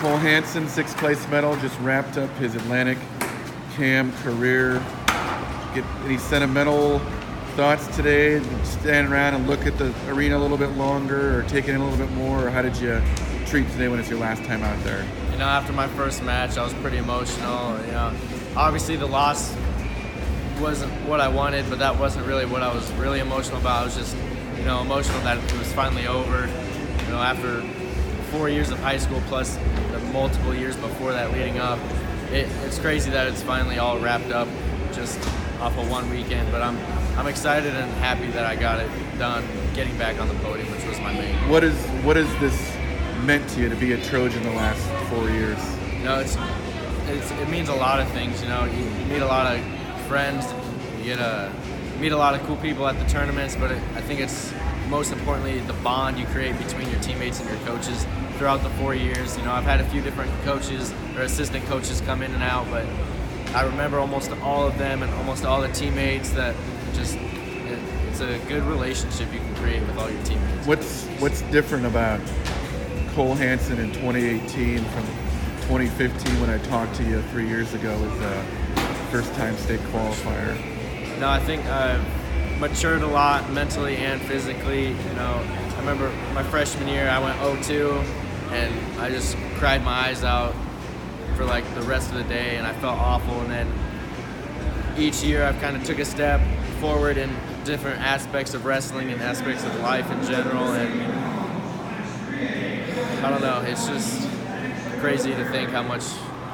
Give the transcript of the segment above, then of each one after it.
Cole Hansen, sixth place medal, just wrapped up his Atlantic Cam career. Get any sentimental thoughts today? Stand around and look at the arena a little bit longer, or take it in a little bit more, or how did you treat today when it's your last time out there? After my first match, I was pretty emotional. Obviously the loss wasn't what I wanted, but that wasn't really what I was really emotional about. I was just, emotional that it was finally over. After 4 years of high school plus the multiple years before that leading up, it's crazy that it's finally all wrapped up just off of one weekend. But I'm excited and happy that I got it done, getting back on the podium, which was my main. What is this meant to you to be a Trojan the last 4 years? It means a lot of things. You meet a lot of friends, you get to meet a lot of cool people at the tournaments, but I think it's most importantly the bond you create between your teammates and your coaches throughout the 4 years. I've had a few different coaches or assistant coaches come in and out, but I remember almost all of them and almost all the teammates. That it's a good relationship you can create with all your teammates. What's different about Cole Hansen in 2018 from 2015 when I talked to you 3 years ago as a first-time state qualifier? No, I think I've matured a lot mentally and physically. I remember my freshman year I went 0-2 and I just cried my eyes out for like the rest of the day, and I felt awful. And then each year I've kind of took a step forward in different aspects of wrestling and aspects of life in general, and I don't know, it's just crazy to think how much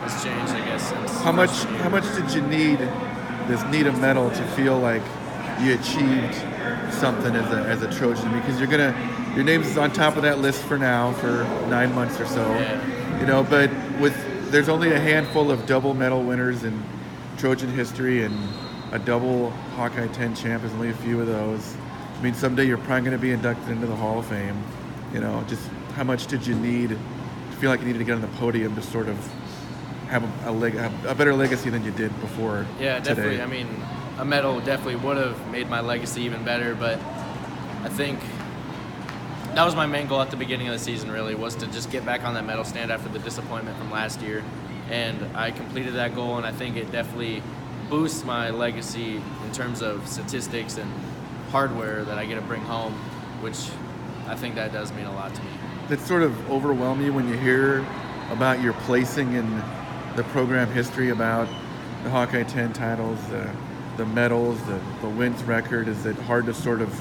has changed, I guess, since How much did you need a medal to feel like you achieved something as a Trojan? Because your name is on top of that list for now for 9 months or so. Yeah. But there's only a handful of double medal winners in Trojan history, and a double Hawkeye 10 champ is only a few of those. I mean, someday you're probably going to be inducted into the Hall of Fame. Just how much did you need to feel like you needed to get on the podium to sort of have a better legacy than you did before? Yeah, definitely. Today? I mean, a medal definitely would have made my legacy even better, but I think that was my main goal at the beginning of the season, really, was to just get back on that medal stand after the disappointment from last year. And I completed that goal, and I think it definitely boosts my legacy in terms of statistics and hardware that I get to bring home, which I think that does mean a lot to me. That sort of overwhelm you when you hear about your placing in the program history, about the Hawkeye 10 titles, the medals, the wins record? Is it hard to sort of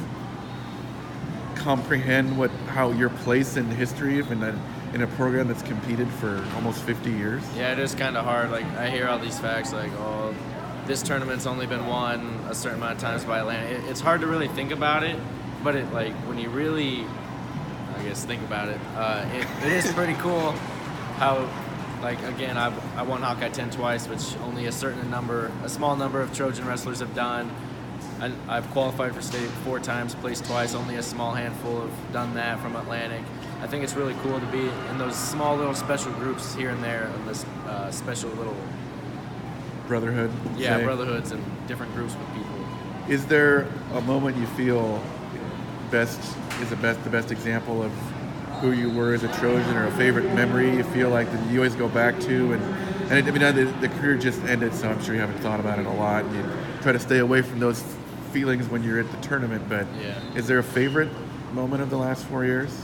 comprehend how your place in history in a program that's competed for almost 50 years? Yeah, it is kind of hard. Like, I hear all these facts like, oh, this tournament's only been won a certain amount of times by Atlanta. It's hard to really think about it, but when you really, I guess, think about it, it is pretty cool how, again, I won Hawkeye 10 twice, which only a small number of Trojan wrestlers have done. I've qualified for state 4 times, placed twice. Only a small handful have done that from Atlantic. I think it's really cool to be in those small little special groups here and there, in this special little brotherhood. Brotherhoods and different groups with people. Is there a moment you feel the best example of who you were as a Trojan, or a favorite memory you feel like that you always go back to? The career just ended, so I'm sure you haven't thought about it a lot. And you try to stay away from those feelings when you're at the tournament, but yeah. Is there a favorite moment of the last 4 years?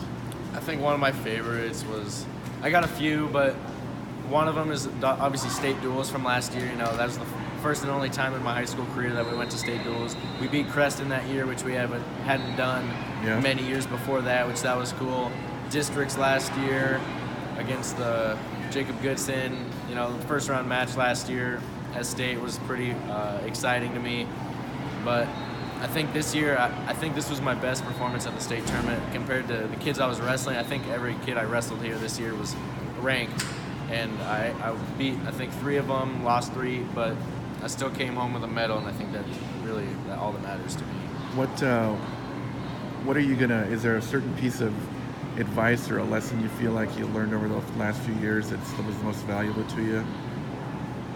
I think one of my favorites was, I got a few, but one of them is obviously state duels from last year. That was the first and only time in my high school career that we went to state duels. We beat Creston that year, which we hadn't done many years before that, which that was cool. Districts last year against the Jacob Goodson, the first round match last year at state was pretty exciting to me. But I think this year, I think this was my best performance at the state tournament compared to the kids I was wrestling. I think every kid I wrestled here this year was ranked, and I beat, I think, 3 of them, lost 3, but I still came home with a medal, and I think that's really all that matters to me. What are you is there a certain piece of advice or a lesson you feel like you learned over the last few years that was the most valuable to you?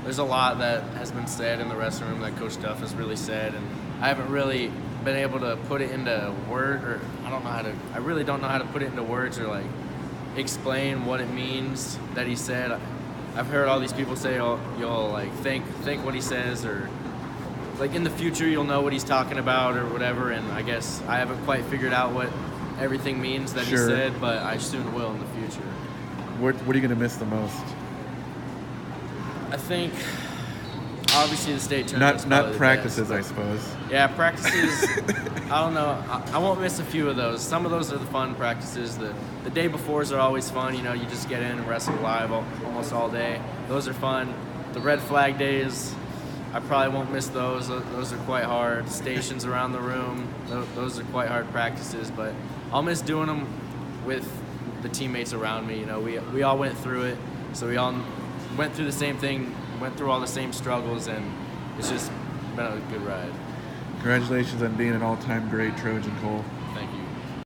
There's a lot that has been said in the wrestling room that Coach Duff has really said, and I haven't really been able to put it into words, or I really don't know how to put it into words, or explain what it means that he said. I've heard all these people say, "Oh, you'll like think what he says," or like in the future you'll know what he's talking about or whatever. And I guess I haven't quite figured out what everything means that Sure. he said, but I soon will in the future. What are you going to miss the most? I think obviously the state tournament. Not practices, I suppose. Yeah, practices. I don't know. I won't miss a few of those. Some of those are the fun practices. The day befores are always fun. You know, you just get in and wrestle live almost all day. Those are fun. The red flag days, I probably won't miss those. Those are quite hard. Stations around the room, those are quite hard practices. But I'll miss doing them with the teammates around me. You know, we all went through it, so we all went through the same thing, went through all the same struggles, and it's just been a good ride. Congratulations on being an all-time great Trojan, Kole.